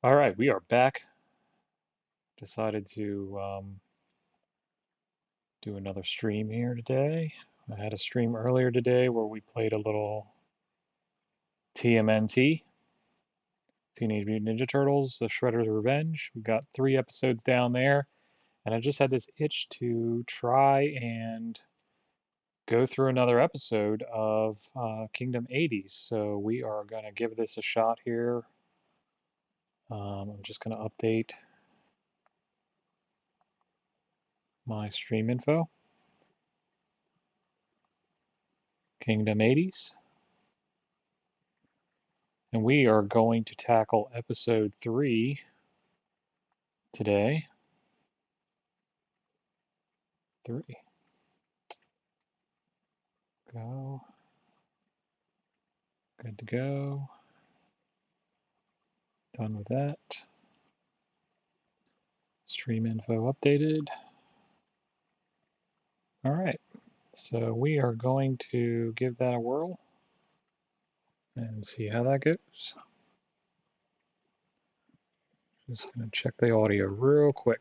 All right, we are back. Decided to do another stream here today. I had a stream earlier today where we played a little TMNT, Teenage Mutant Ninja Turtles, The Shredder's Revenge. We got 3 episodes down there, and I just had this itch to try and go through another episode of Kingdom 80s. So we are going to give this a shot here. I'm just going to update my stream info. Kingdom 80s. And we are going to tackle episode 3 today. 3. Go. Good to go. Done with that. Stream info updated. All right. So we are going to give that a whirl and see how that goes. Just going to check the audio real quick.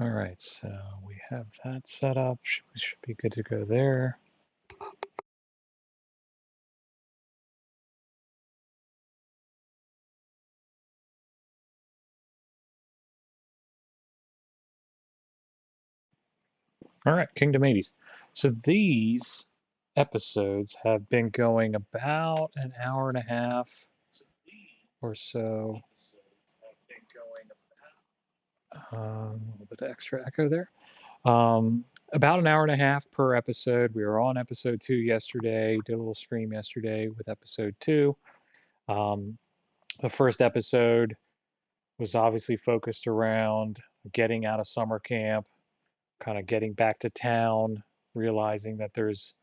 All right, so we have that set up. We should be good to go there. All right, Kingdom 80s. So these episodes have been going about an hour and a half or so. A little bit of extra echo there. About an hour and a half per episode. We were on episode 2 yesterday, did a little stream yesterday with episode 2. Um, the first episode was obviously focused around getting out of summer camp, kind of getting back to town, realizing that there's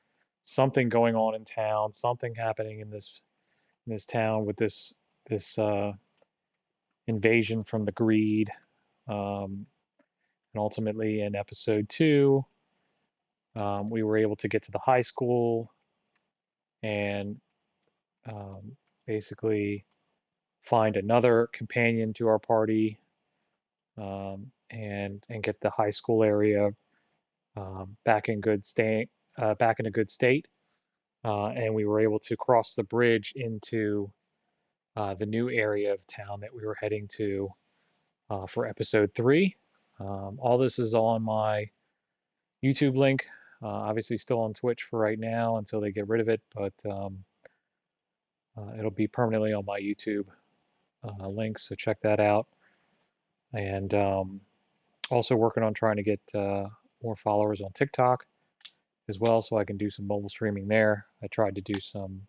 something going on in town, something happening in this town with this invasion from the greed. And ultimately, in episode 2, we were able to get to the high school and basically find another companion to our party, and get the high school area back in good state, back in a good state. And we were able to cross the bridge into the new area of town that we were heading to for episode 3. All this is on my YouTube link. Obviously, still on Twitch for right now until they get rid of it, but it'll be permanently on my YouTube link, so check that out. And also working on trying to get more followers on TikTok as well, so I can do some mobile streaming there. I tried to do some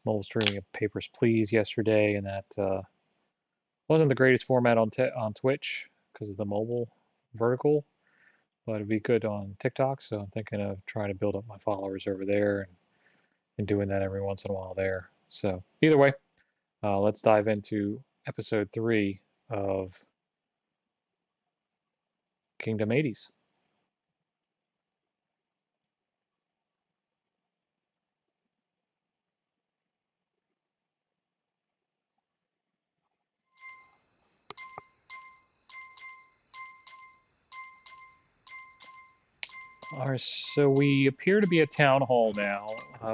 mobile streaming of Papers, Please yesterday, and that wasn't the greatest format on Twitch because of the mobile vertical, but it'd be good on TikTok. So I'm thinking of trying to build up my followers over there and doing that every once in a while there. So either way, let's dive into episode 3 of Kingdom 80s. So we appear to be at Town Hall now.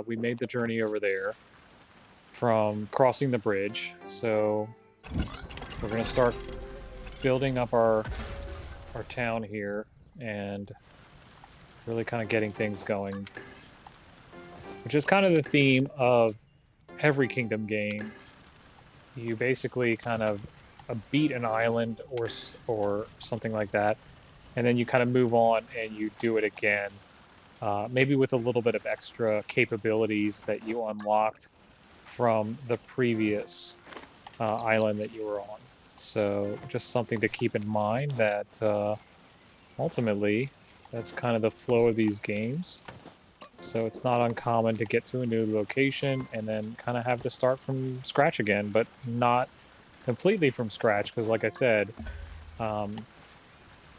We made the journey over there from crossing the bridge. So we're going to start building up our town here and really kind of getting things going, which is kind of the theme of every Kingdom game. You basically kind of beat an island or something like that, and then you kind of move on and you do it again. Maybe with a little bit of extra capabilities that you unlocked from the previous island that you were on. So just something to keep in mind that ultimately that's kind of the flow of these games. So it's not uncommon to get to a new location and then kind of have to start from scratch again, but not completely from scratch, because like I said, um,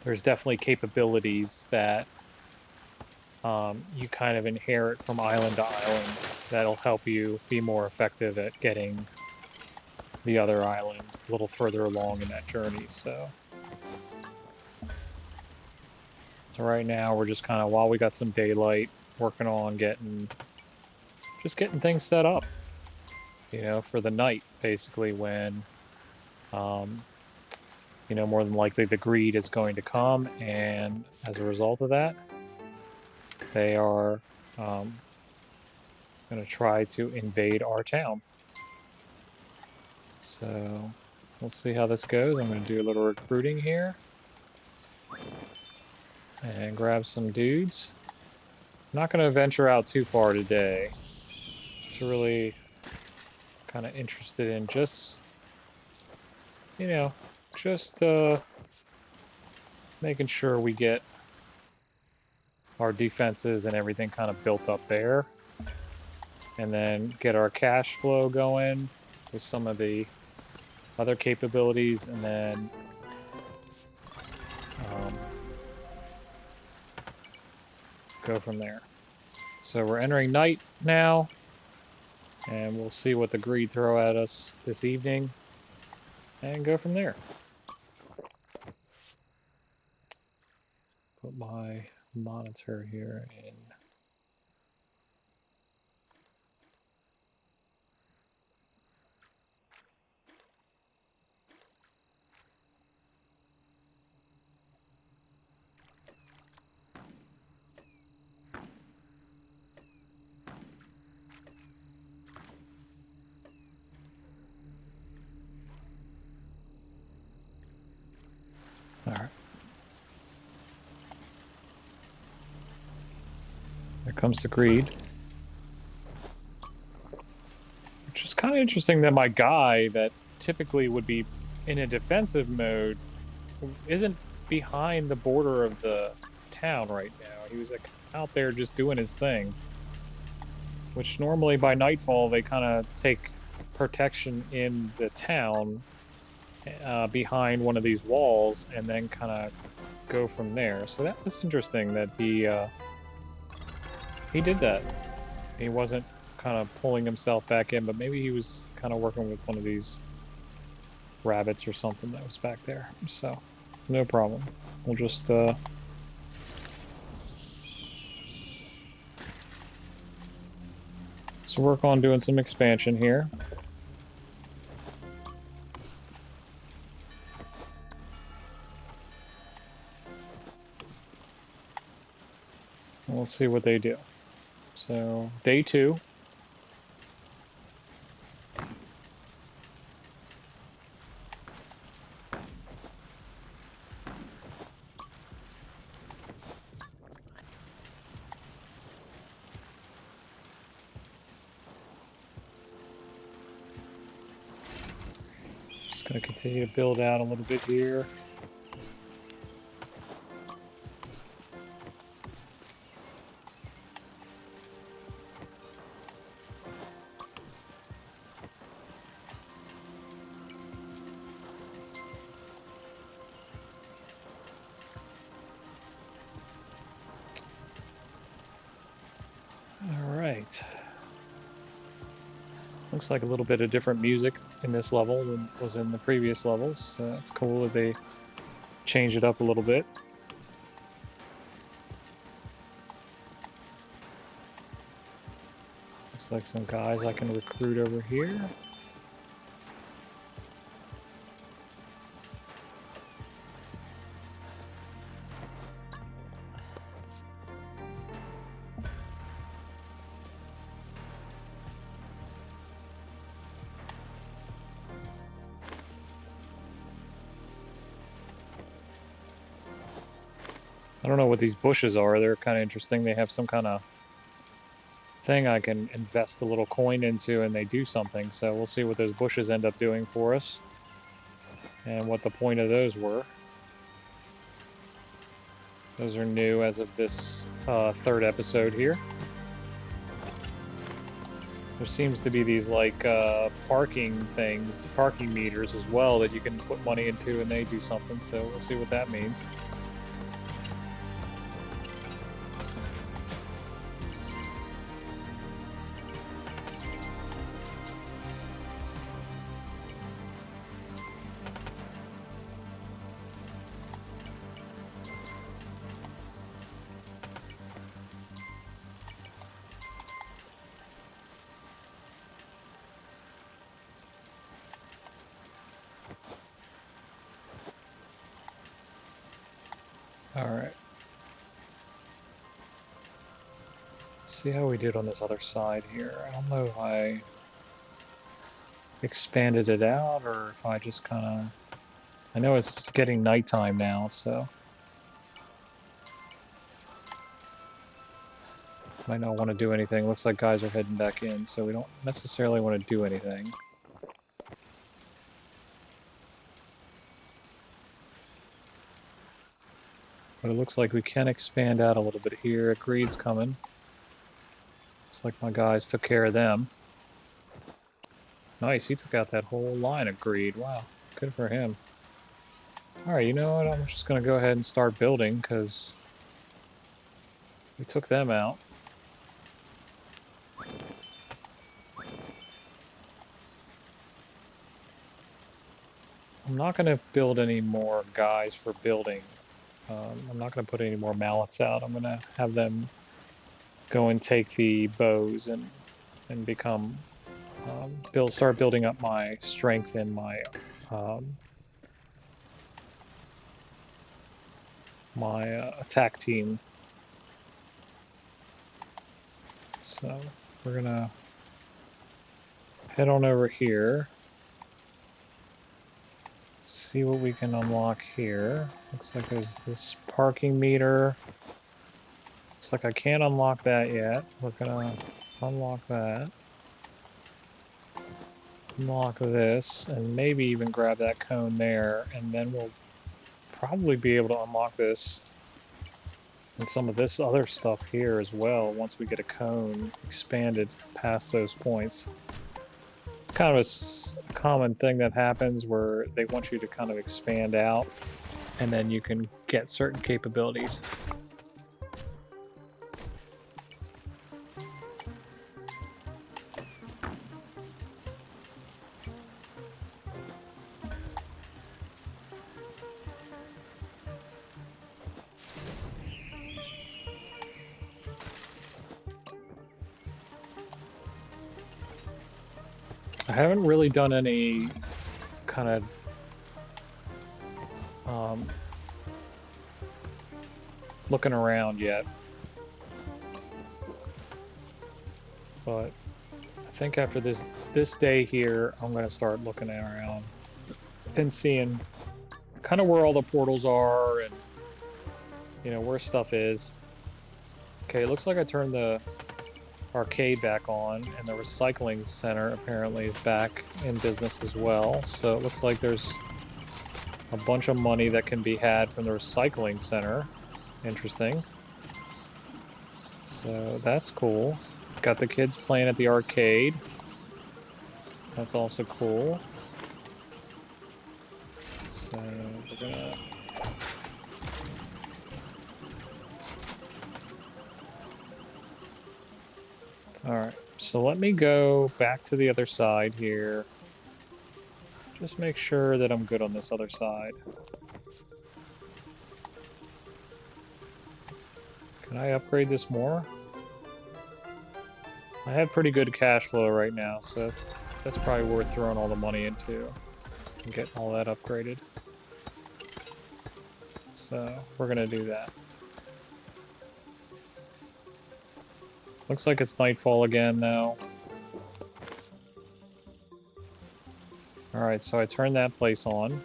there's definitely capabilities that you kind of inherit from island to island that'll help you be more effective at getting the other island a little further along in that journey. So right now we're just kind of, while we got some daylight, working on getting things set up, for the night, basically, when um, more than likely the greed is going to come, and as a result of that, they are going to try to invade our town. So we'll see how this goes. I'm going to do a little recruiting here and grab some dudes. I'm not going to venture out too far today. Just really kind of interested in you know, just making sure we get our defenses and everything kind of built up there, and then get our cash flow going with some of the other capabilities, and then um, go from there. So we're entering night now, and we'll see what the greed throw at us this evening, and go from there. Put my monitor here in. All right. There comes the greed. Which is kind of interesting that my guy that typically would be in a defensive mode isn't behind the border of the town right now. He was like out there just doing his thing. Which normally by nightfall they kind of take protection in the town behind one of these walls and then kind of go from there. So that was interesting that he did that. He wasn't kind of pulling himself back in, but maybe he was kind of working with one of these rabbits or something that was back there. So no problem. We'll just let's work on doing some expansion here. And we'll see what they do. So day 2. Just gonna continue to build out a little bit here. Looks like a little bit of different music in this level than was in the previous levels. So that's cool that they changed it up a little bit. Looks like some guys I can recruit over here. I don't know what these bushes are. They're kind of interesting. They have some kind of thing I can invest a little coin into and they do something. So we'll see what those bushes end up doing for us and what the point of those were. Those are new as of this 3rd episode here. There seems to be these like parking things, parking meters as well that you can put money into and they do something, so we'll see what that means. All right. See how we did on this other side here. I don't know if I expanded it out or if I just kind of... I know it's getting nighttime now, so might not want to do anything. Looks like guys are heading back in, so we don't necessarily want to do anything. But it looks like we can expand out a little bit here. Greed's coming. Looks like my guys took care of them. Nice, he took out that whole line of greed. Wow, good for him. Alright, you know what? I'm just going to go ahead and start building, because we took them out. I'm not going to build any more guys for building. I'm not going to put any more mallets out. I'm going to have them go and take the bows and become... start building up my strength in my... attack team. So we're gonna head on over here, see what we can unlock here. Looks like there's this parking meter. Looks like I can't unlock that yet. We're gonna unlock that. Unlock this, and maybe even grab that cone there, and then we'll probably be able to unlock this and some of this other stuff here as well once we get a cone expanded past those points. It's kind of a common thing that happens where they want you to kind of expand out and then you can get certain capabilities. I haven't really done any kind of looking around yet, but I think after this day here, I'm going to start looking around and seeing kind of where all the portals are and, you know, where stuff is. Okay, it looks like I turned the arcade back on, and the recycling center apparently is back in business as well. So it looks like there's a bunch of money that can be had from the recycling center. Interesting. So that's cool. Got the kids playing at the arcade. That's also cool. So we're gonna... Alright, so let me go back to the other side here. Just make sure that I'm good on this other side. Can I upgrade this more? I have pretty good cash flow right now, so that's probably worth throwing all the money into and getting all that upgraded. So we're gonna do that. Looks like it's nightfall again now. Alright, so I turned that place on.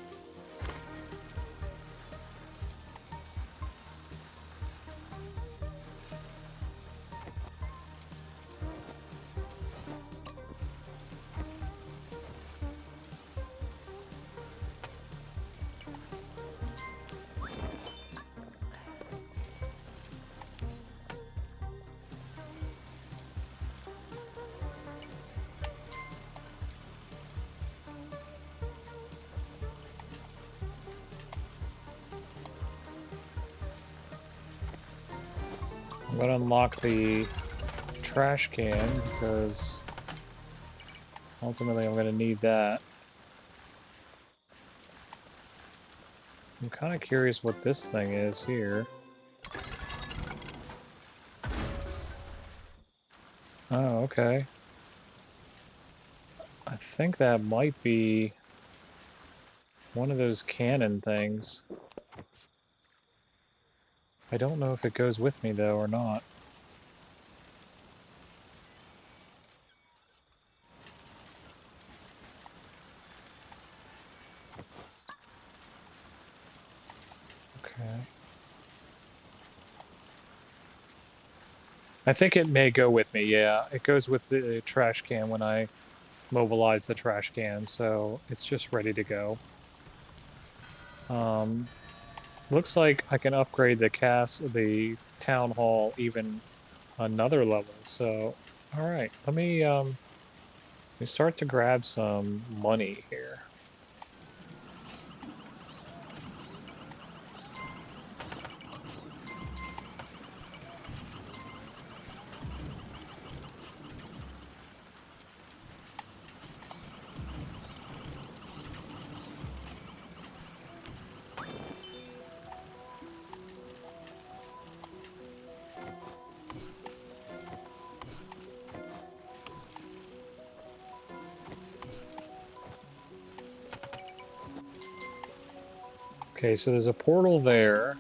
I'm gonna unlock the trash can because ultimately I'm gonna need that. I'm kind of curious what this thing is here. Oh, okay. I think that might be one of those cannon things. I don't know if it goes with me though or not. Okay. I think it may go with me, yeah. It goes with the trash can when I mobilize the trash can, so it's just ready to go. Um, Looks like I can upgrade the town hall even another level. So, all right, let me start to grab some money here. Okay, so there's a portal there.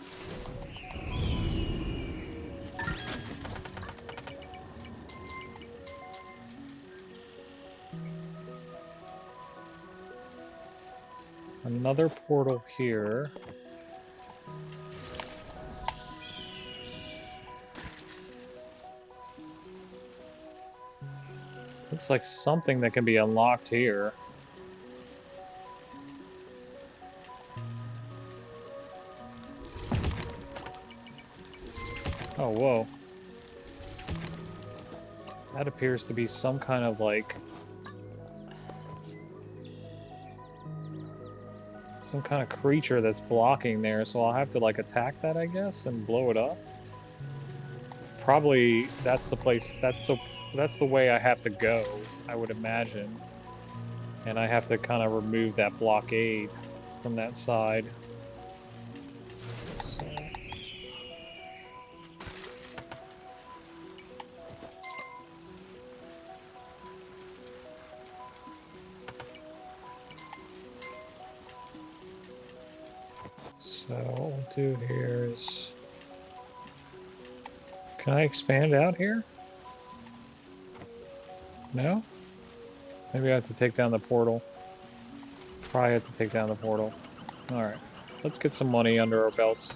Another portal here. Looks like something that can be unlocked here. Oh, whoa. That appears to be some kind of like some kind of creature that's blocking there, so I'll have to like attack that, I guess, and blow it up. Probably that's the place, that's the way I have to go, I would imagine. And I have to kind of remove that blockade from that side. So what we'll do here is, can I expand out here? No? Maybe I have to take down the portal. Probably have to take down the portal. Alright, let's get some money under our belts.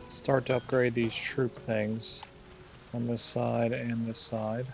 Start to upgrade these troop things on this side and this side.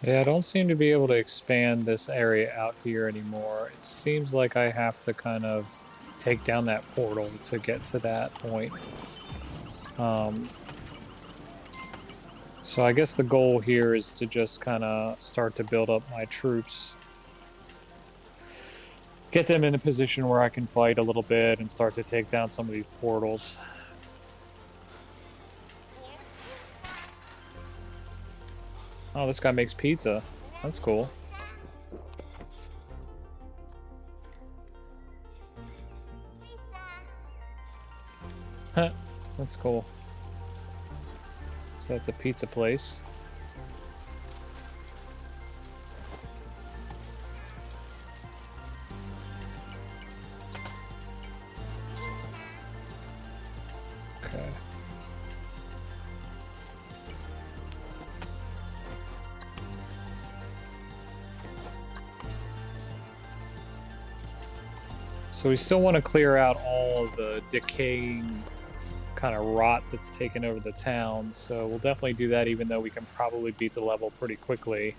Yeah, I don't seem to be able to expand this area out here anymore. It seems like I have to kind of take down that portal to get to that point. So I guess the goal here is to just kind of start to build up my troops, get them in a position where I can fight a little bit and start to take down some of these portals. Oh, this guy makes pizza. That's cool. That's cool. So that's a pizza place. Okay. So we still want to clear out all of the decaying kind of rot that's taken over the town, so we'll definitely do that, even though we can probably beat the level pretty quickly.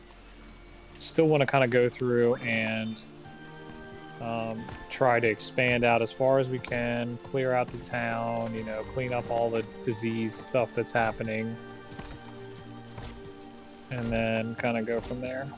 Still want to kind of go through and try to expand out as far as we can, clear out the town, you know, clean up all the disease stuff that's happening, and then kind of go from there.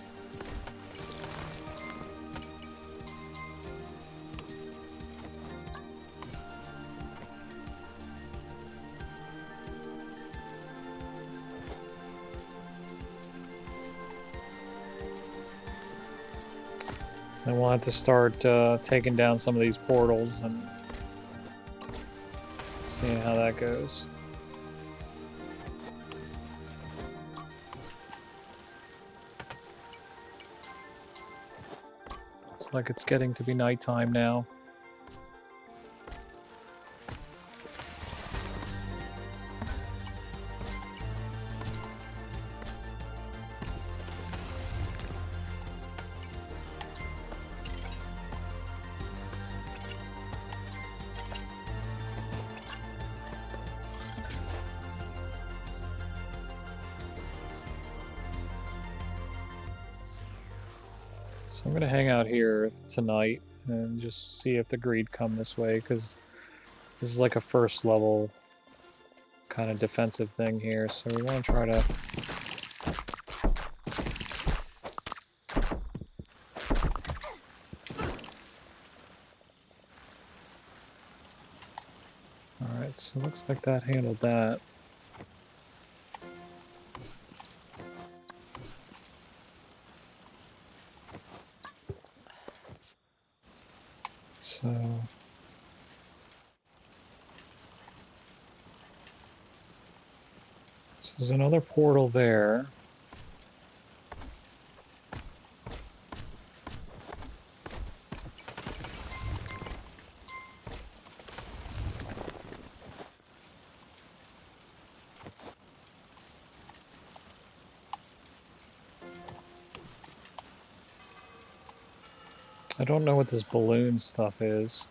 And we'll have to start taking down some of these portals and seeing how that goes. Looks like it's getting to be nighttime now. So I'm gonna hang out here tonight and just see if the greed come this way, because this is like a first level kind of defensive thing here, so we want to try to... Alright, so looks like that handled that. So there's another portal there. I don't know what this balloon stuff is,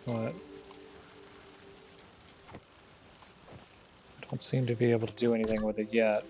but I don't seem to be able to do anything with it yet.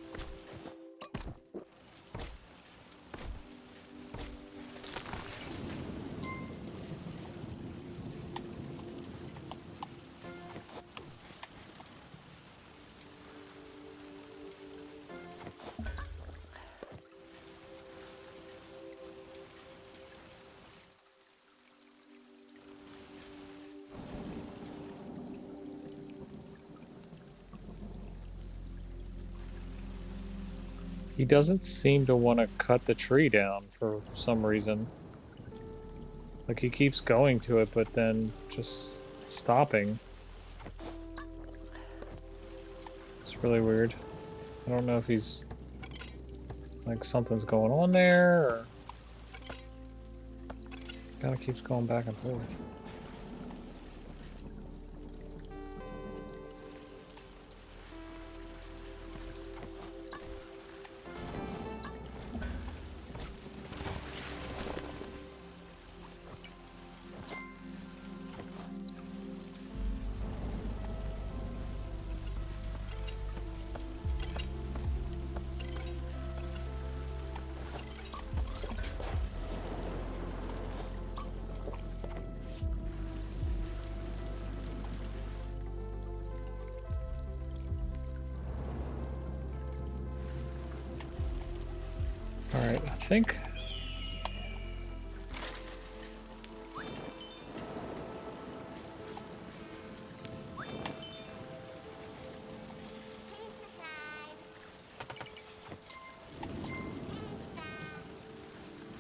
He doesn't seem to want to cut the tree down for some reason. Like, he keeps going to it, but then just stopping. It's really weird. I don't know if he's... like, something's going on there, or... Kinda keeps going back and forth. Alright, I think...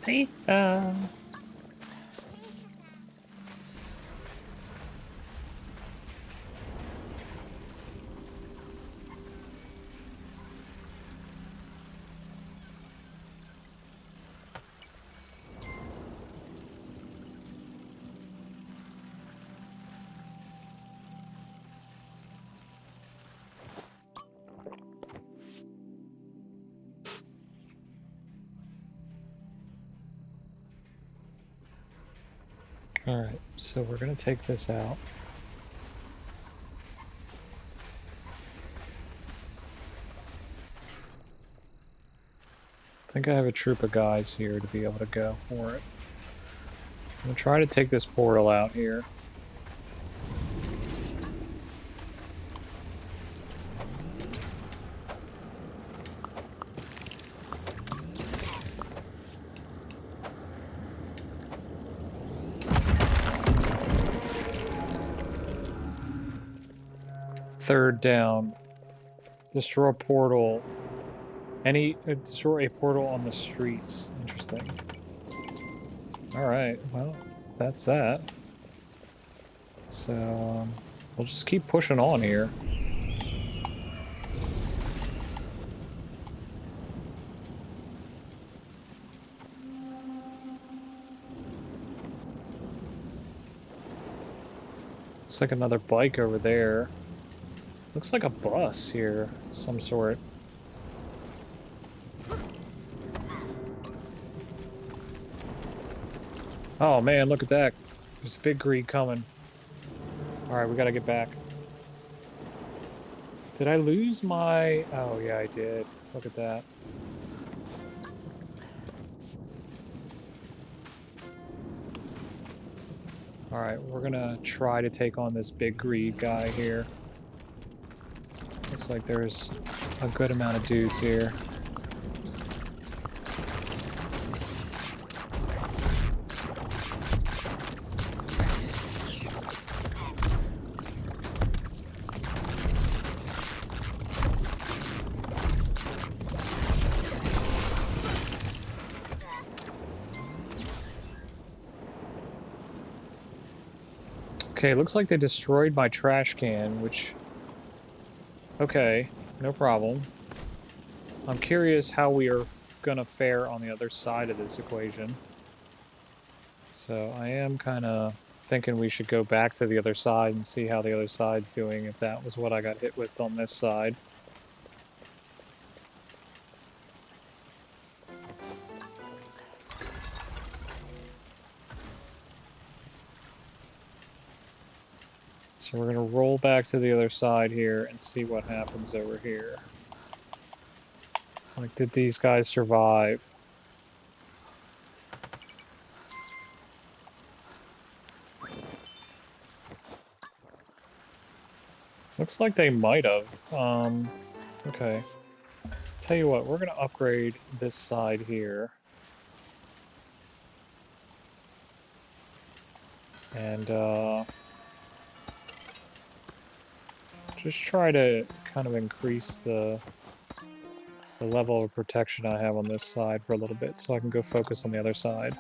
Pizza! Alright, so we're gonna take this out. I think I have a troop of guys here to be able to go for it. I'm gonna try to take this portal out here. Third down. Destroy a portal. Destroy a portal on the streets. Interesting. Alright, well, that's that. So, we'll just keep pushing on here. Looks like another bike over there. Looks like a bus here, some sort. Oh man, look at that. There's a big greed coming. Alright, we gotta get back. Did I lose my... Oh yeah, I did. Look at that. Alright, we're gonna try to take on this big greed guy here. Looks like there's a good amount of dudes here. Okay, looks like they destroyed my trash can, which... Okay, no problem. I'm curious how we are gonna fare on the other side of this equation. So I am kind of thinking we should go back to the other side and see how the other side's doing, if that was what I got hit with on this side. So we're gonna roll back to the other side here and see what happens over here. Like, did these guys survive? Looks like they might have. Okay. Tell you what, we're gonna upgrade this side here. And, just try to kind of increase the level of protection I have on this side for a little bit, so I can go focus on the other side.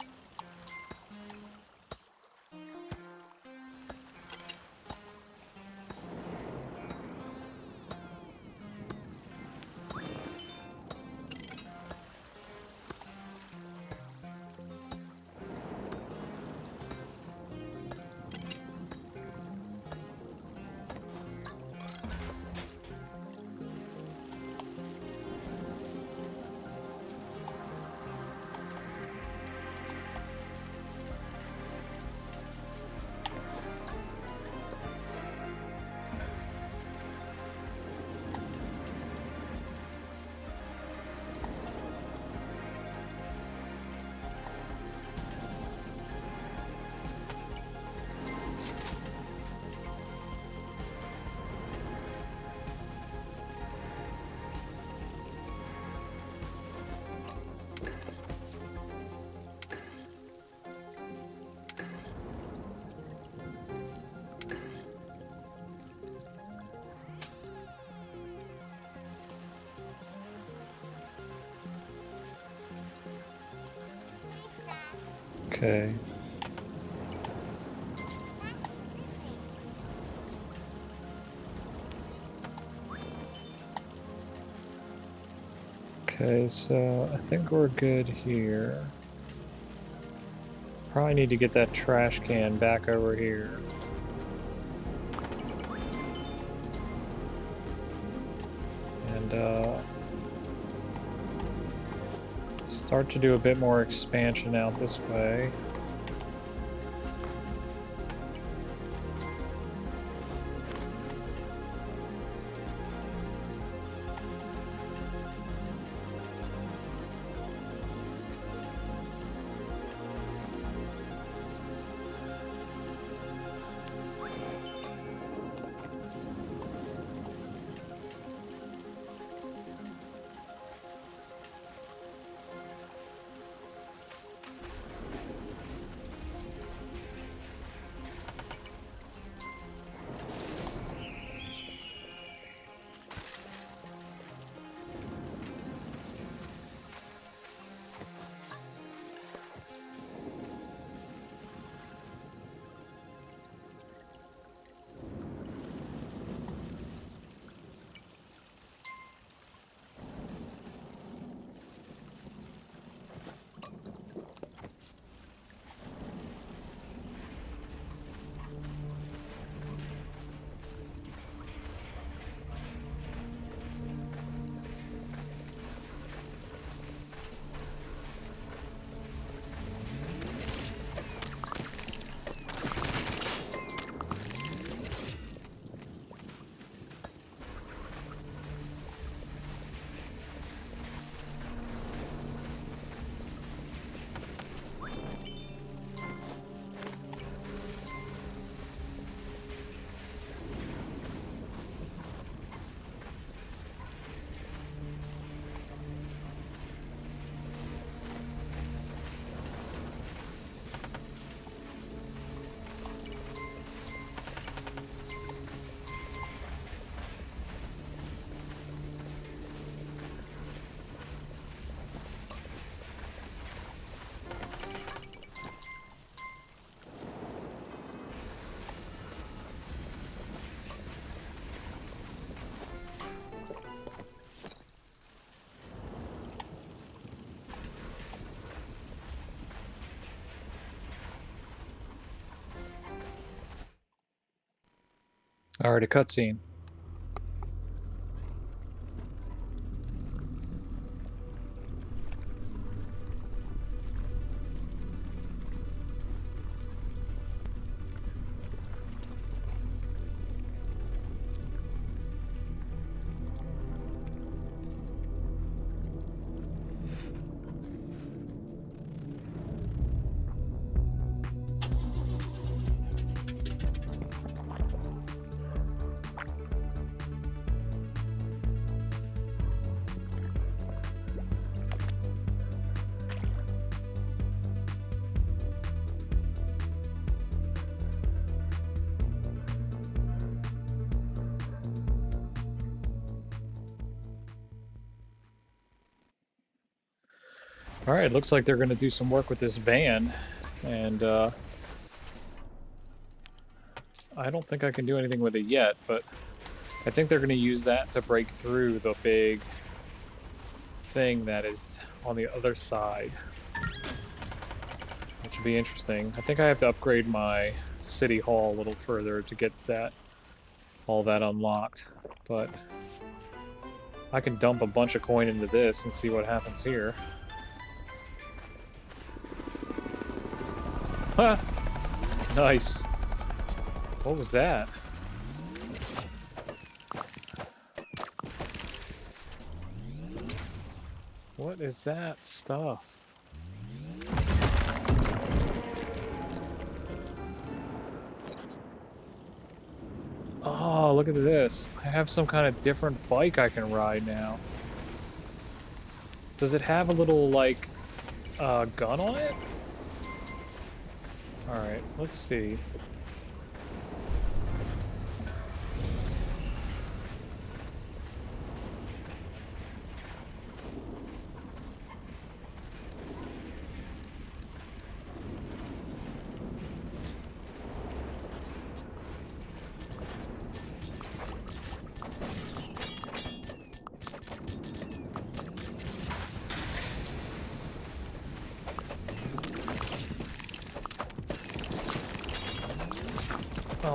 Okay. Okay, so I think we're good here. Probably need to get that trash can back over here. And start to do a bit more expansion out this way. Alright, a cutscene. Alright, looks like they're going to do some work with this van. And I don't think I can do anything with it yet, but I think they're going to use that to break through the big thing that is on the other side, which would be interesting. I think I have to upgrade my city hall a little further to get that all that unlocked, but I can dump a bunch of coin into this and see what happens here. Ha! Nice. What was that? What is that stuff? Oh, look at this. I have some kind of different bike I can ride now. Does it have a little, like, gun on it? Alright, let's see.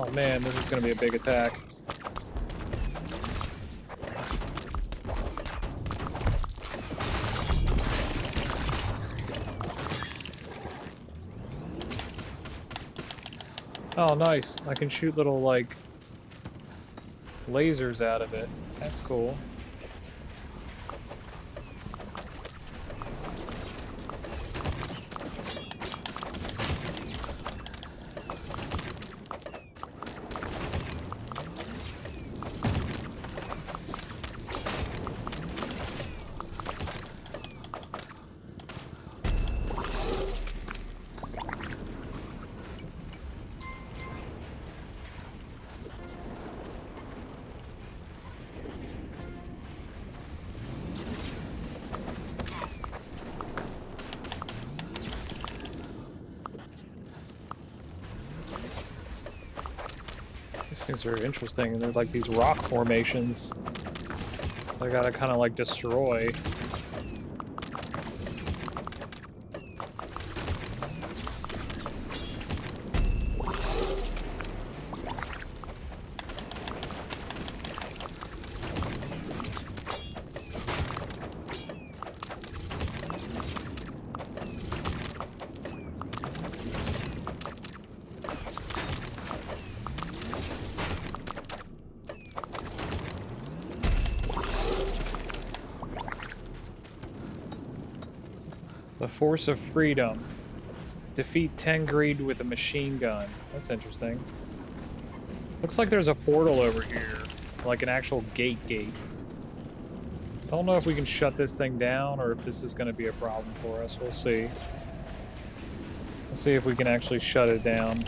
Oh man, this is going to be a big attack. Oh, nice. I can shoot little, like, lasers out of it. That's cool. These things are interesting. They're like these rock formations. I gotta kind of like destroy. The Force of Freedom. Defeat 10 greed with a machine gun. That's interesting. Looks like there's a portal over here. Like an actual gate. Don't know if we can shut this thing down or if this is going to be a problem for us. We'll see. Let's see if we can actually shut it down.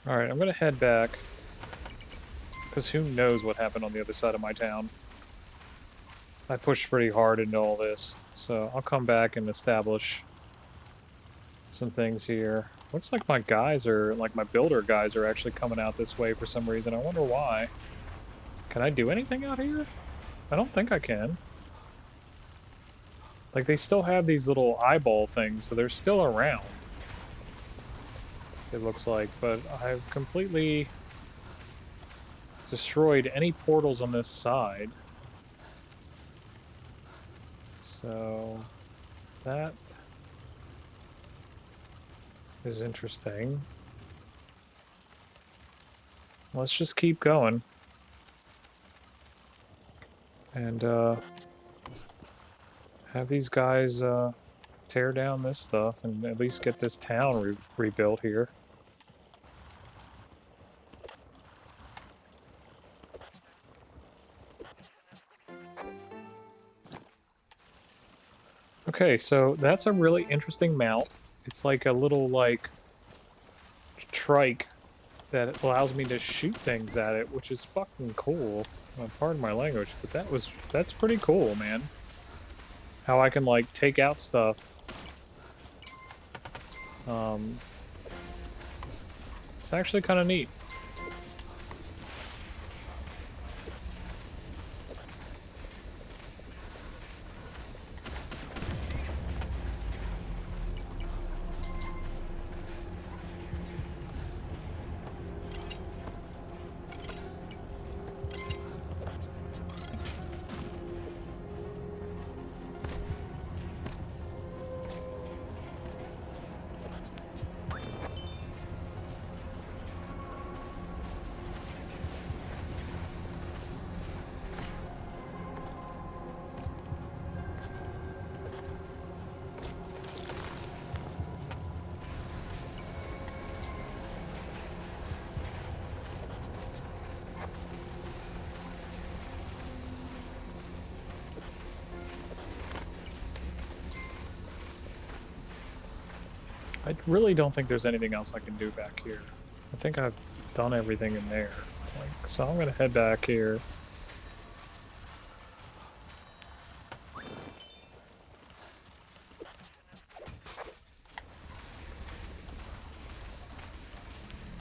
Alright, I'm gonna head back. Because who knows what happened on the other side of my town. I pushed pretty hard into all this. So I'll come back and establish some things here. Looks like my guys are, like my builder guys are actually coming out this way for some reason. I wonder why. Can I do anything out here? I don't think I can. Like, they still have these little eyeball things, so they're still around. It looks like, but I've completely destroyed any portals on this side. So that is interesting. Let's just keep going. And have these guys tear down this stuff and at least get this town rebuilt here. Okay, so that's a really interesting mount. It's like a little, like, trike that allows me to shoot things at it, which is fucking cool. Pardon my language, but that's pretty cool, man. How I can, like, take out stuff. It's actually kind of neat. I really don't think there's anything else I can do back here. I think I've done everything in there. Like, so I'm gonna head back here.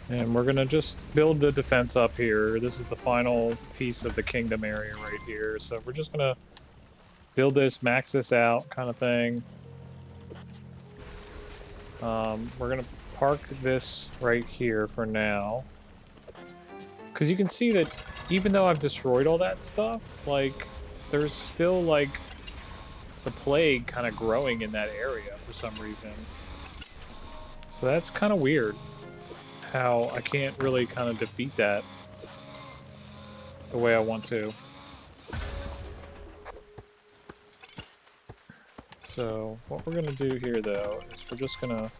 And we're gonna just build the defense up here. This is the final piece of the kingdom area right here. So we're just gonna build this, max this out kind of thing. We're gonna park this right here for now. Because you can see that even though I've destroyed all that stuff, like, there's still, like, the plague kind of growing in that area for some reason. So that's kind of weird, how I can't really kind of defeat that the way I want to. So what we're going to do here, though, is we're just going to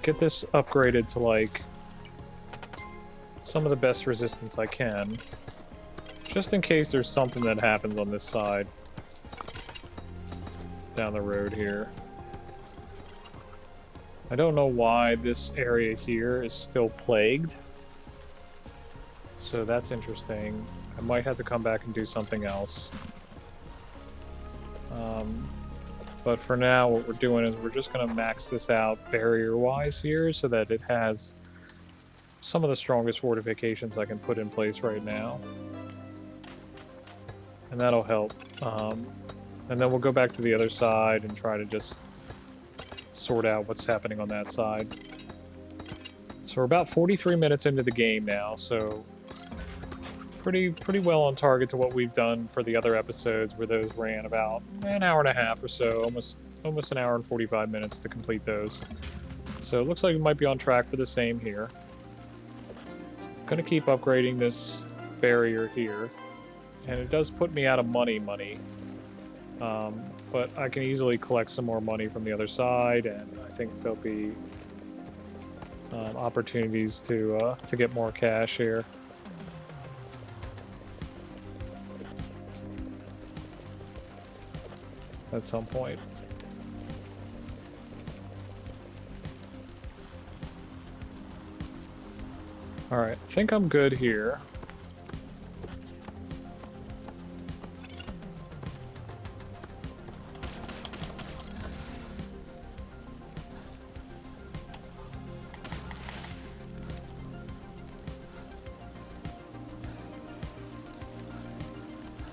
get this upgraded to, like, some of the best resistance I can, just in case there's something that happens on this side down the road here. I don't know why this area here is still plagued, so that's interesting. I might have to come back and do something else. But for now, what we're doing is we're just going to max this out barrier-wise here so that it has some of the strongest fortifications I can put in place right now. And that'll help. And then we'll go back to the other side and try to just sort out what's happening on that side. So we're about 43 minutes into the game now, so pretty well on target to what we've done for the other episodes, where those ran about an hour and a half or so, almost an hour and 45 minutes to complete those. So it looks like we might be on track for the same here. Gonna keep upgrading this barrier here, and it does put me out of money, but I can easily collect some more money from the other side, and I think there'll be opportunities to get more cash here. At some point. Alright, I think I'm good here.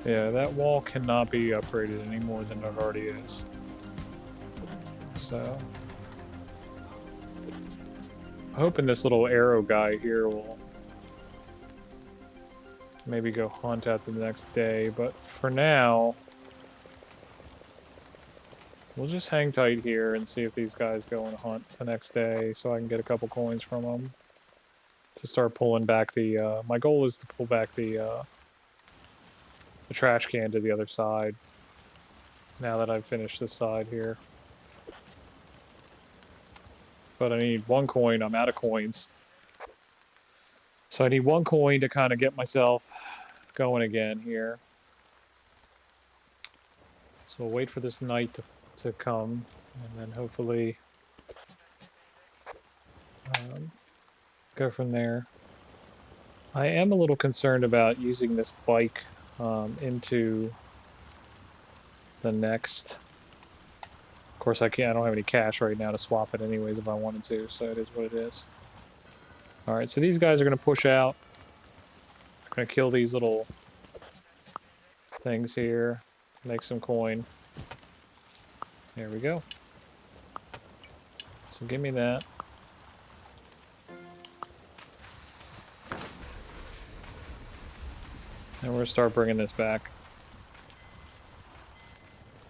Yeah, that wall cannot be upgraded any more than it already is. So, I'm hoping this little arrow guy here will maybe go hunt after the next day, but for now, we'll just hang tight here and see if these guys go and hunt the next day so I can get a couple coins from them to start pulling back the, my goal is to pull back the trash can to the other side now that I've finished this side here. But I need 1 coin. I'm out of coins. So I need 1 coin to kind of get myself going again here. So we'll wait for this night to come, and then hopefully go from there. I am a little concerned about using this bike into the next. Of course, I don't have any cash right now to swap it anyways if I wanted to, so it is what it is. Alright, so these guys are going to push out. I'm going to kill these little things here, make some coin. There we go. So give me that. And we're going to start bringing this back.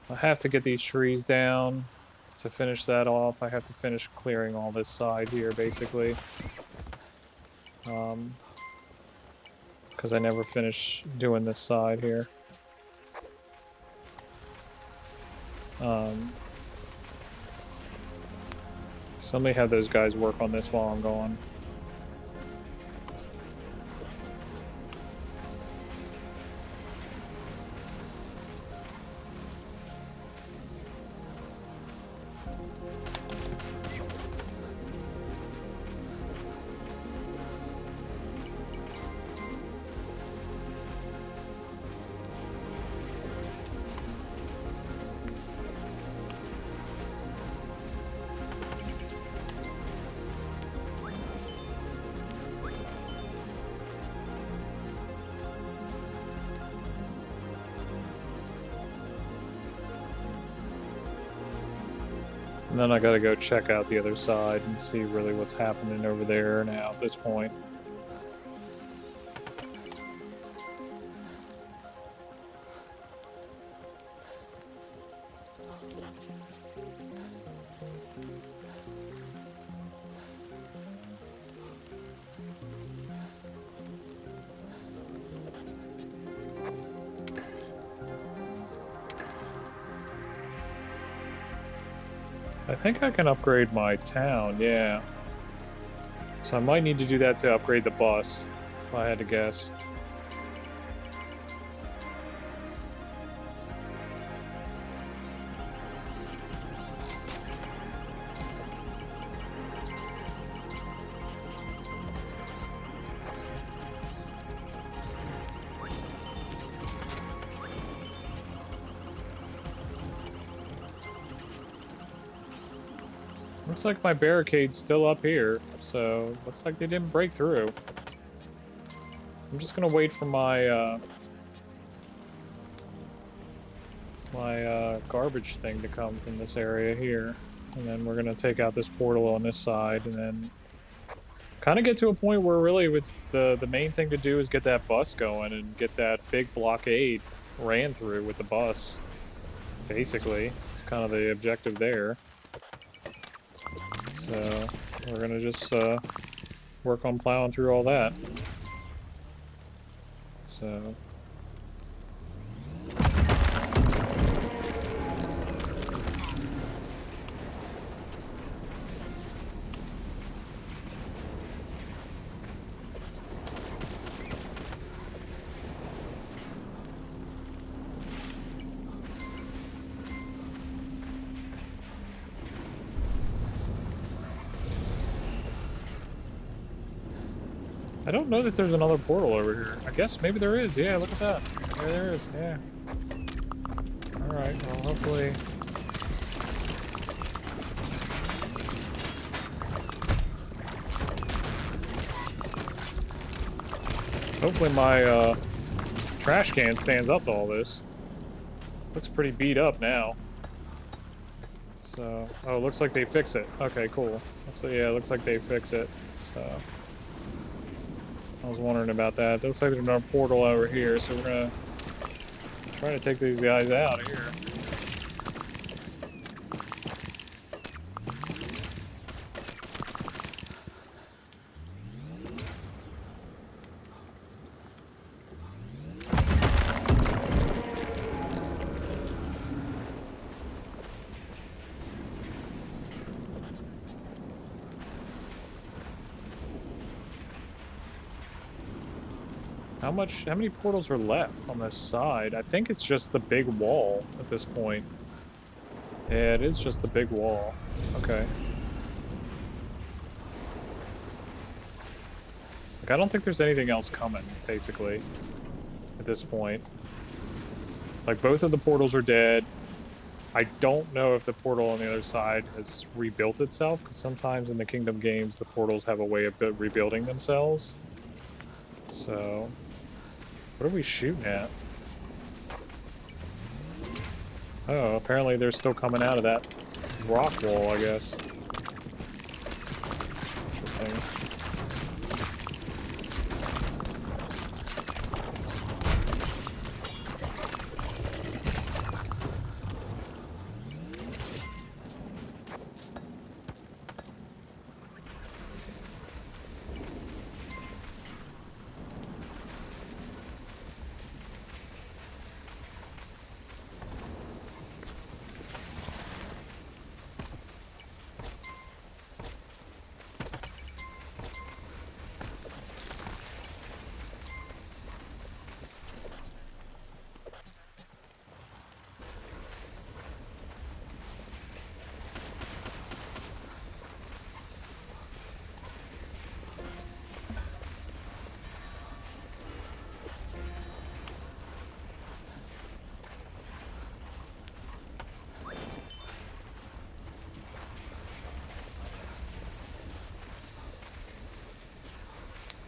I have to get these trees down to finish that off. I have to finish clearing all this side here, basically. Because I never finish doing this side here. Somebody have those guys work on this while I'm gone. And then I gotta go check out the other side and see really what's happening over there now at this point. I think I can upgrade my town, yeah. So I might need to do that to upgrade the bus, if I had to guess. Looks like my barricade's still up here, so looks like they didn't break through. I'm just gonna wait for my garbage thing to come from this area here, and then we're gonna take out this portal on this side, and then kind of get to a point where really it's the main thing to do is get that bus going and get that big blockade ran through with the bus. Basically, it's kind of the objective there. So we're gonna just work on plowing through all that. So I don't know that there's another portal over here. I guess maybe there is. Yeah, look at that. Yeah, there is. Yeah. Alright, well, hopefully... Hopefully my, trash can stands up to all this. Looks pretty beat up now. So... Oh, it looks like they fix it. Okay, cool. So, yeah, it looks like they fix it. So... I was wondering about that. It looks like there's another portal over here, so we're gonna try to take these guys out here. How many portals are left on this side? I think it's just the big wall at this point. Yeah, it is just the big wall. Okay. Like, I don't think there's anything else coming, basically, at this point. Like, both of the portals are dead. I don't know if the portal on the other side has rebuilt itself, because sometimes in the Kingdom games, the portals have a way of rebuilding themselves. So... What are we shooting at? Oh, apparently they're still coming out of that rock wall, I guess. Interesting.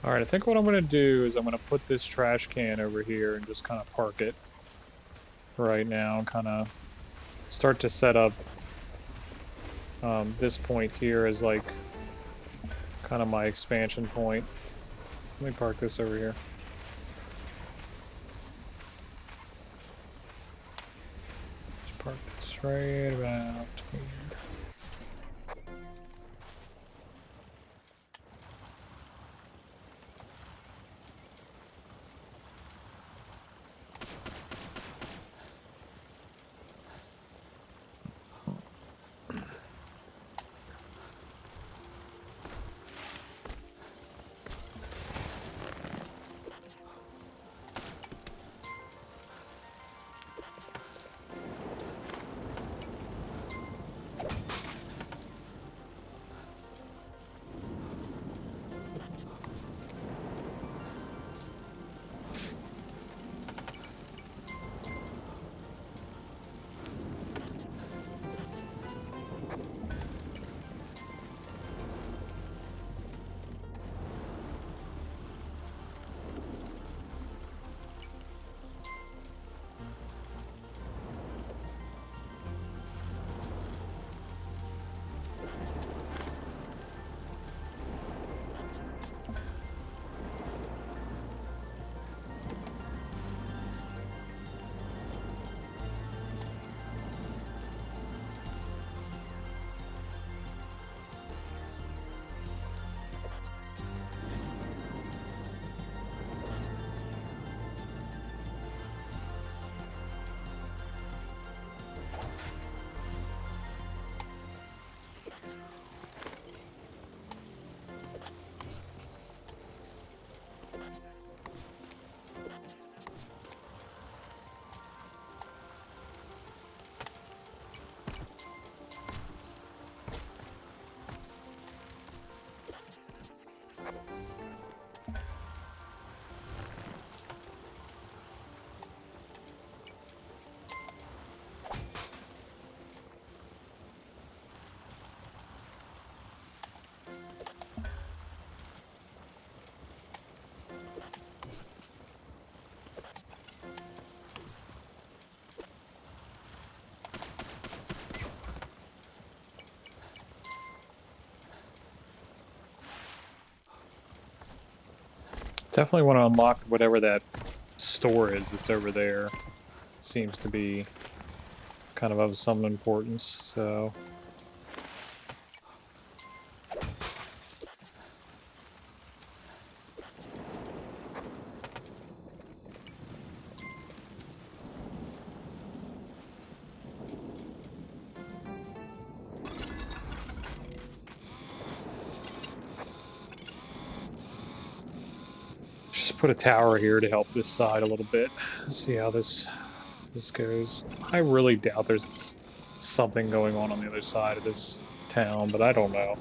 Alright, I think what I'm going to do is I'm going to put this trash can over here and just kind of park it right now and kind of start to set up This point here is like kind of my expansion point. Let me park this over here. Let's park this right about here. Definitely want to unlock whatever that store is that's over there. It seems to be kind of some importance, so... Just put a tower here to help this side a little bit. See how this goes. I really doubt there's something going on the other side of this town, but I don't know.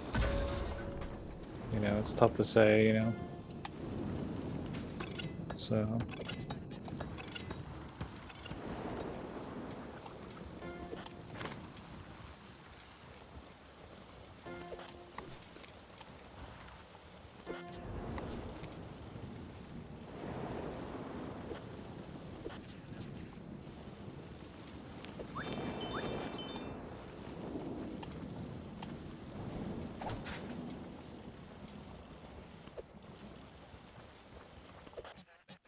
You know, it's tough to say, you know. So...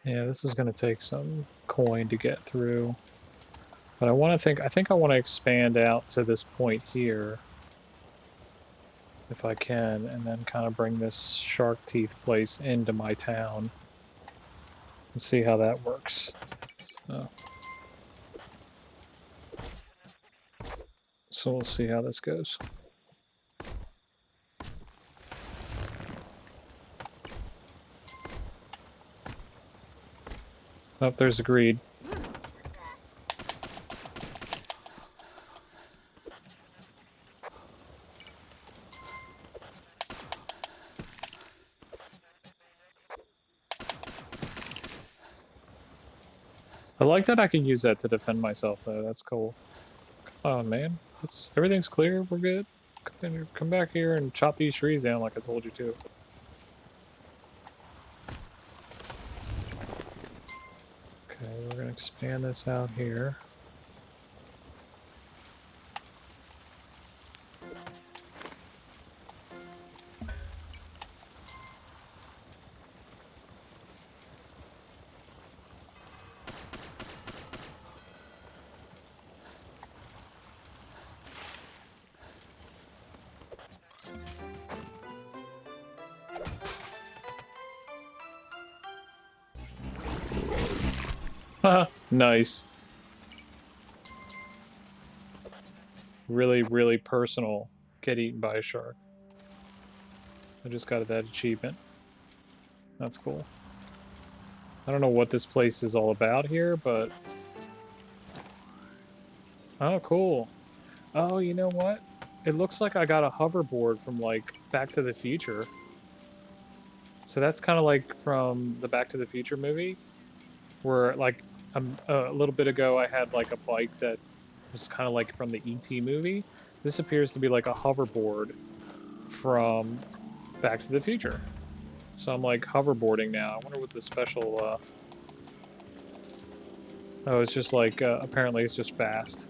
yeah, this is going to take some coin to get through. But I think I want to expand out to this point here. If I can, and then kind of bring this shark teeth place into my town. And see how that works. So we'll see how this goes. Oh, there's a greed. I like that I can use that to defend myself, though. That's cool. Come on, man. Everything's clear. We're good. Come back here and chop these trees down like I told you to. Okay, we're going to expand this out here. Nice. Really, really personal. Get eaten by a shark. I just got that achievement. That's cool. I don't know what this place is all about here, but... Oh, cool. Oh, you know what? It looks like I got a hoverboard from, like, Back to the Future. So that's kind of like from the Back to the Future movie, where, like, a little bit ago I had, like, a bike that was kind of like from the E.T. movie. This appears to be like a hoverboard from Back to the Future. So I'm, like, hoverboarding now. I wonder what the special, Oh, it's just like, apparently it's just fast.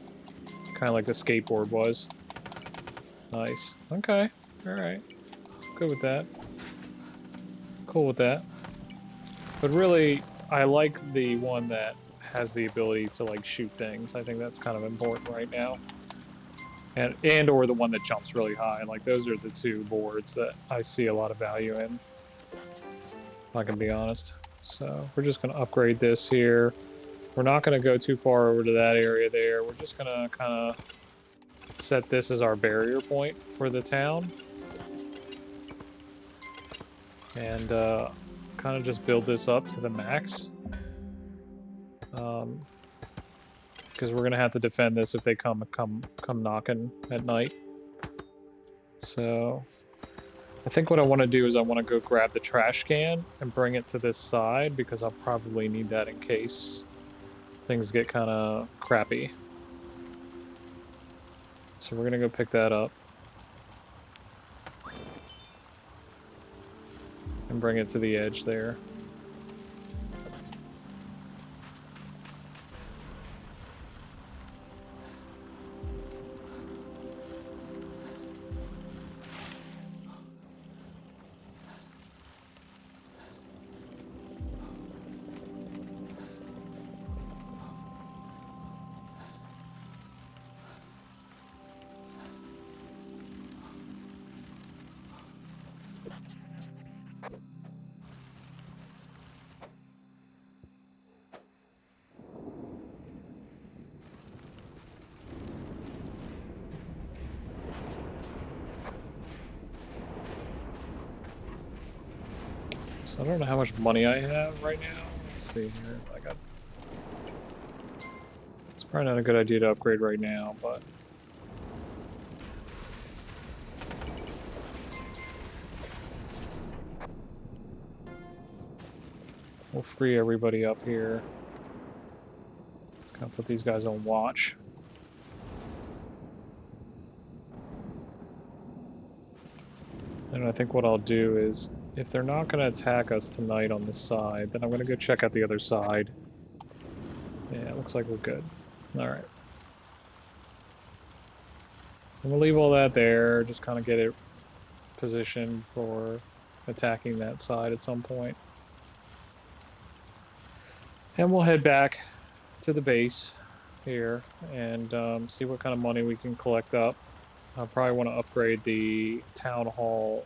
Kind of like the skateboard was. Nice. Okay. Alright. Good with that. Cool with that. But really, I like the one that has the ability to, like, shoot things. I think that's kind of important right now. And or the one that jumps really high. Like, those are the two boards that I see a lot of value in, if I can be honest. So, we're just going to upgrade this here. We're not going to go too far over to that area there. We're just going to kind of set this as our barrier point for the town. And kind of just build this up to the max. Because we're gonna have to defend this if they come knocking at night. So I think what I want to do is I want to go grab the trash can and bring it to this side because I'll probably need that in case things get kind of crappy. So we're gonna go pick that up and bring it to the edge there. So I don't know how much money I have right now. Let's see here. It's probably not a good idea to upgrade right now, but we'll free everybody up here. Kind of put these guys on watch. And I think what I'll do is, if they're not going to attack us tonight on this side, then I'm going to go check out the other side. Yeah, it looks like we're good. Alright. And we'll leave all that there, just kind of get it positioned for attacking that side at some point. And we'll head back to the base here and see what kind of money we can collect up. I probably want to upgrade the town hall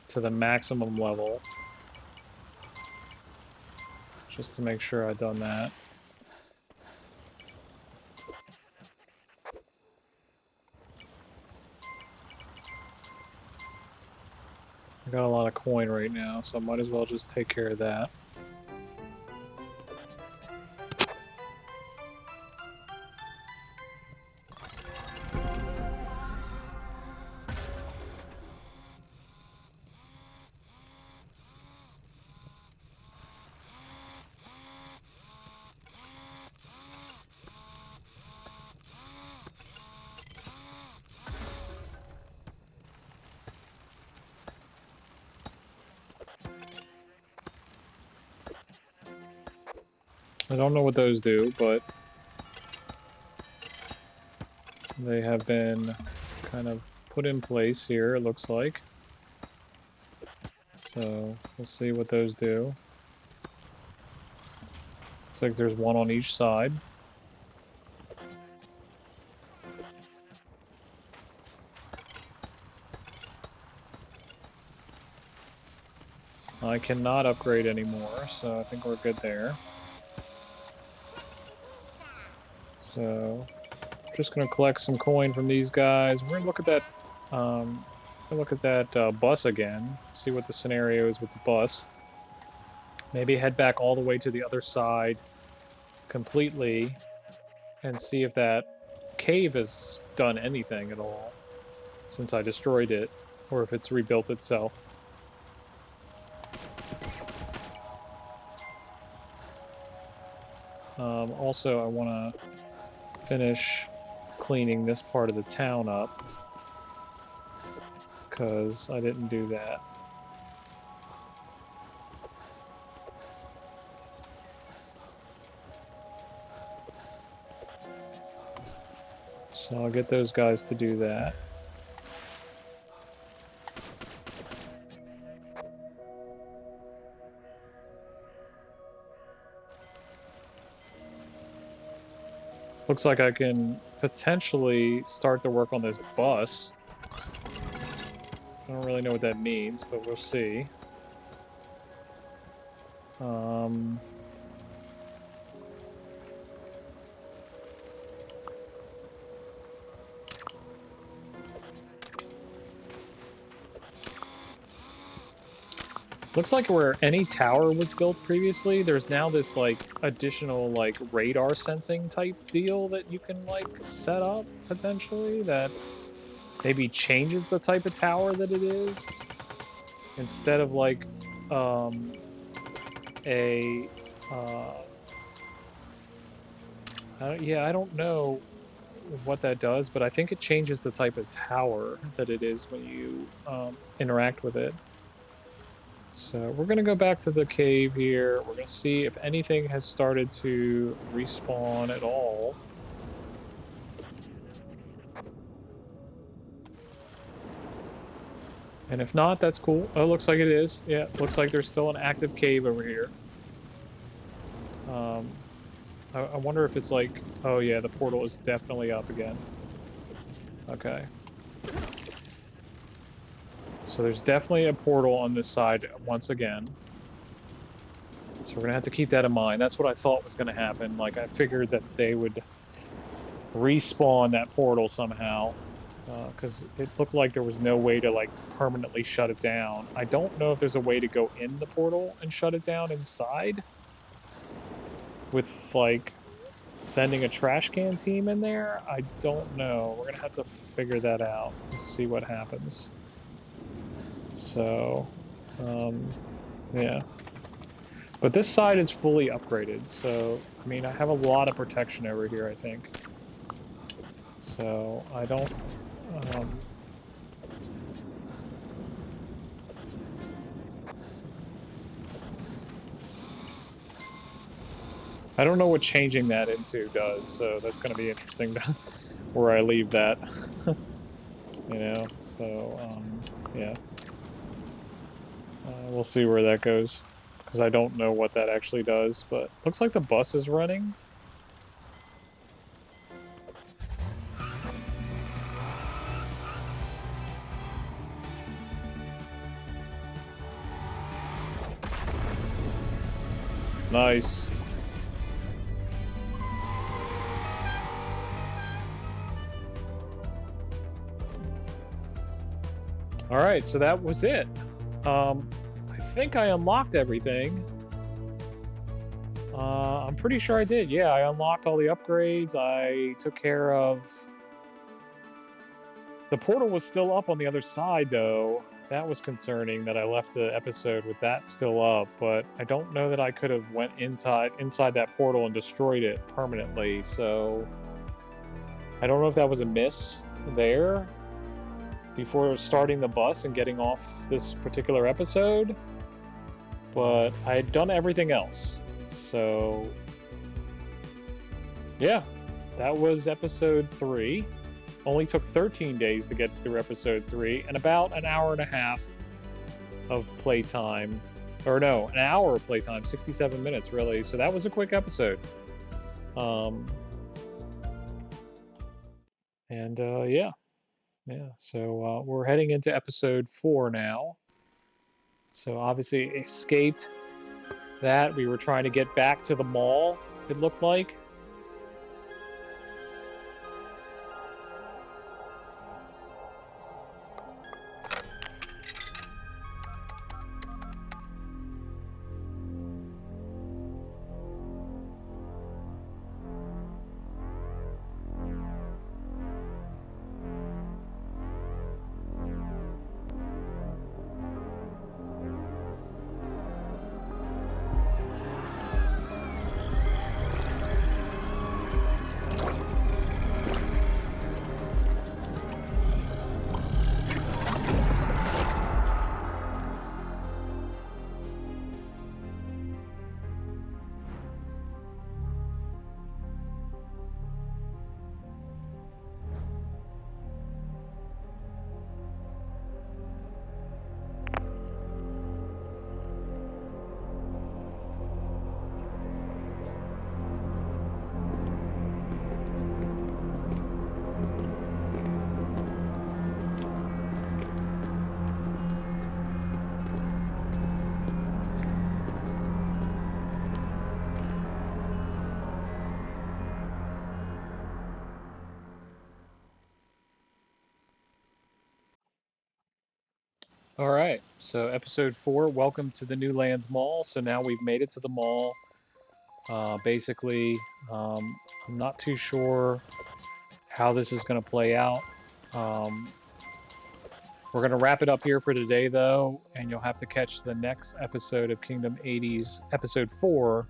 to the maximum level, just to make sure I've done that. I got a lot of coin right now, so I might as well just take care of that. I don't know what those do, but they have been kind of put in place here, it looks like. So we'll see what those do. Looks like there's one on each side. I cannot upgrade anymore, so I think we're good there. So, just gonna collect some coin from these guys. We're gonna look at that. Bus again. See what the scenario is with the bus. Maybe head back all the way to the other side completely and see if that cave has done anything at all since I destroyed it, or if it's rebuilt itself. Also, I want to finish cleaning this part of the town up because I didn't do that. So I'll get those guys to do that. Looks like I can potentially start to work on this bus. I don't really know what that means, but we'll see. Looks like where any tower was built previously, there's now this, like, additional, like, radar sensing type deal that you can, like, set up, potentially, that maybe changes the type of tower that it is. Instead of, like, I don't know what that does, but I think it changes the type of tower that it is when you, interact with it. So we're going to go back to the cave here. We're going to see if anything has started to respawn at all. And if not, that's cool. Oh, looks like it is. Yeah, looks like there's still an active cave over here. I wonder if it's like... Oh yeah, the portal is definitely up again. Okay. So there's definitely a portal on this side once again. So we're going to have to keep that in mind. That's what I thought was going to happen. Like, I figured that they would respawn that portal somehow. Because it looked like there was no way to, like, permanently shut it down. I don't know if there's a way to go in the portal and shut it down inside. With, like, sending a trash can team in there? I don't know. We're going to have to figure that out and see what happens. So, yeah. But this side is fully upgraded, so, I mean, I have a lot of protection over here, I think. So, I don't, I don't know what changing that into does, so that's going to be interesting to, where I leave that. You know, so, yeah. We'll see where that goes, because I don't know what that actually does, but looks like the bus is running. Nice. Alright, so that was it. I think I unlocked everything. I'm pretty sure I did. Yeah, I unlocked all the upgrades. I took care of... The portal was still up on the other side, though. That was concerning that I left the episode with that still up, but I don't know that I could have went inside that portal and destroyed it permanently, so... I don't know if that was a miss there before starting the bus and getting off this particular episode, but I had done everything else. So, yeah, that was episode 3. Only took 13 days to get through episode 3, and about an hour and a half of playtime. Or no, an hour of playtime, 67 minutes, really. So that was a quick episode. Yeah. Yeah, so we're heading into episode 4 now. So obviously escaped that. We were trying to get back to the mall, it looked like. All right. So episode 4, welcome to the New Lands Mall. So now we've made it to the mall. Basically, I'm not too sure how this is going to play out. Um, we're going to wrap it up here for today, though, and you'll have to catch the next episode of Kingdom 80s, episode 4,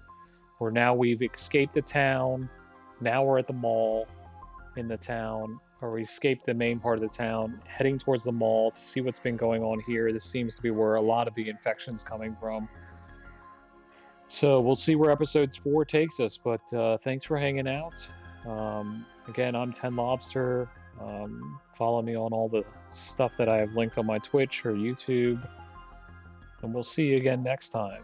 where now we've escaped the town. Now we're at the mall in the town, or we escaped the main part of the town, heading towards the mall to see what's been going on here. This seems to be where a lot of the infection's coming from. So we'll see where episode 4 takes us, but thanks for hanging out. Again, I'm 10 Lobster. Follow me on all the stuff that I have linked on my Twitch or YouTube. And we'll see you again next time.